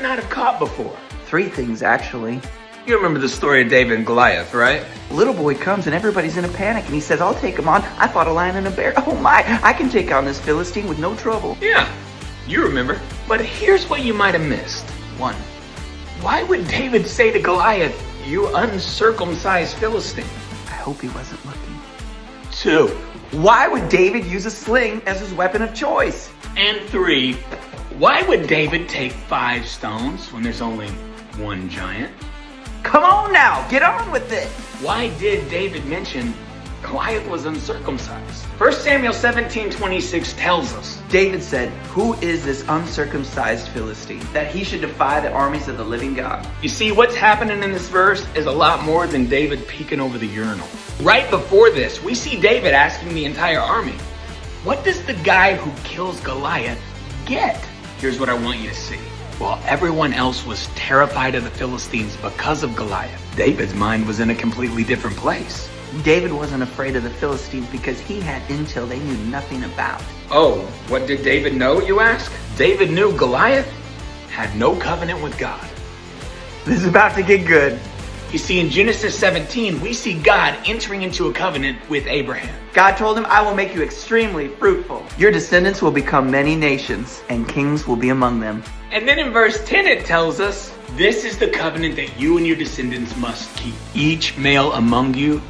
not have caught before? 3 things, actually. You remember the story of David and Goliath, right? Little boy comes and everybody's in a panic and he says, I'll take him on. I fought a lion and a bear. Oh my, I can take on this Philistine with no trouble. Yeah, you remember. But here's what you might have missed. 1. Why would David say to Goliath, you uncircumcised Philistine? I hope he wasn't looking. 2. Why would David use a sling as his weapon of choice? And 3. Why would David take 5 stones when there's only 1 giant? Come on now, get on with it. Why did David mention Goliath was uncircumcised? 1 Samuel 17:26 tells us. David said, who is this uncircumcised Philistine, that he should defy the armies of the living God? You see, what's happening in this verse is a lot more than David peeking over the urinal. Right before this, we see David asking the entire army, what does the guy who kills Goliath get? Here's what I want you to see. While everyone else was terrified of the Philistines because of Goliath, David's mind was in a completely different place. David wasn't afraid of the Philistines because he had intel they knew nothing about. Oh, what did David know, you ask? David knew Goliath had no covenant with God. This is about to get good. You see, in Genesis 17, we see God entering into a covenant with Abraham. God told him, I will make you extremely fruitful. Your descendants will become many nations, and kings will be among them. And then in verse 10 it tells us, this is the covenant that you and your descendants must keep. Each male among you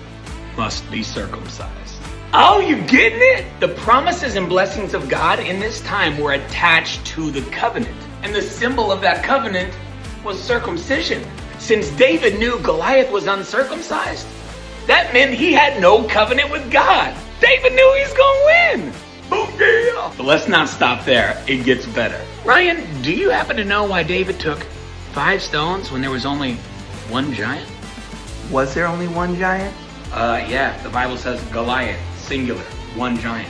must be circumcised. Oh, you getting it? The promises and blessings of God in this time were attached to the covenant. And the symbol of that covenant was circumcision. Since David knew Goliath was uncircumcised, that meant he had no covenant with God. David knew he was going to win. Booyah! But let's not stop there. It gets better. Ryan, do you happen to know why David took 5 stones when there was only 1 giant? Was there only 1 giant? Yeah, the Bible says Goliath, singular, 1 giant.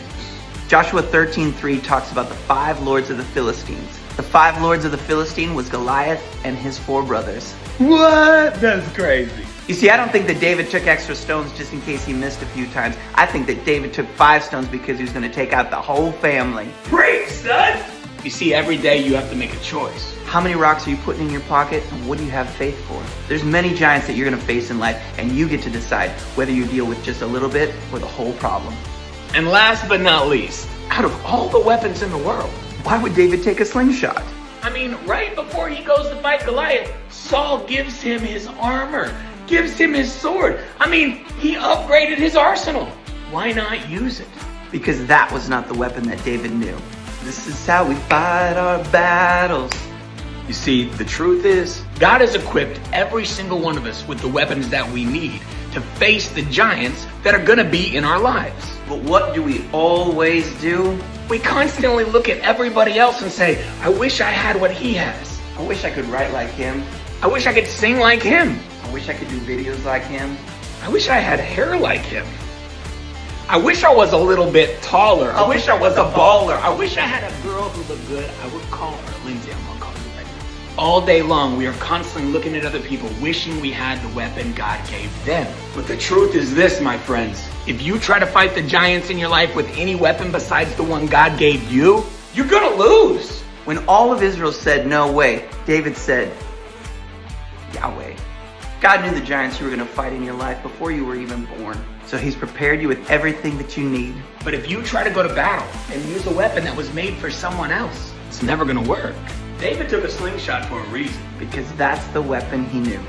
Joshua 13:3 talks about the 5 lords of the Philistines. The 5 lords of the Philistine was Goliath and his 4 brothers. What? That's crazy. You see, I don't think that David took extra stones just in case he missed a few times. I think that David took 5 stones because he was going to take out the whole family. Preach, son! You see, every day you have to make a choice. How many rocks are you putting in your pocket, and what do you have faith for? There's many giants that you're going to face in life, and you get to decide whether you deal with just a little bit or the whole problem. And last but not least, out of all the weapons in the world, why would David take a slingshot? I mean, right before he goes to fight Goliath, Saul gives him his armor, gives him his sword. I mean, he upgraded his arsenal. Why not use it? Because that was not the weapon that David knew. This is how we fight our battles. You see, the truth is, God has equipped every single one of us with the weapons that we need to face the giants that are gonna be in our lives. But what do we always do? We constantly look at everybody else and say, I wish I had what he has. I wish I could write like him. I wish I could sing like him. I wish I could do videos like him. I wish I had hair like him. I wish I was a little bit taller. I wish I was a baller. I wish I had a girl who looked good. I would call her Lindsay. I'm gonna call you right now. All day long, we are constantly looking at other people, wishing we had the weapon God gave them. But the truth is this, my friends. If you try to fight the giants in your life with any weapon besides the one God gave you, you're gonna lose. When all of Israel said no way, David said, Yahweh. God knew the giants you were going to fight in your life before you were even born. So he's prepared you with everything that you need. But if you try to go to battle and use a weapon that was made for someone else, it's never going to work. David took a slingshot for a reason. Because that's the weapon he knew.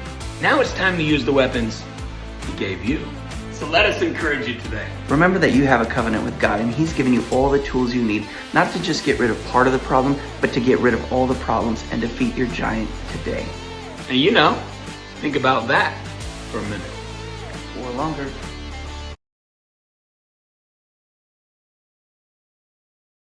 Now it's time to use the weapons he gave you. So let us encourage you today. Remember that you have a covenant with God, and he's given you all the tools you need, not to just get rid of part of the problem, but to get rid of all the problems and defeat your giant today. And you know, think about that for a minute. Or longer.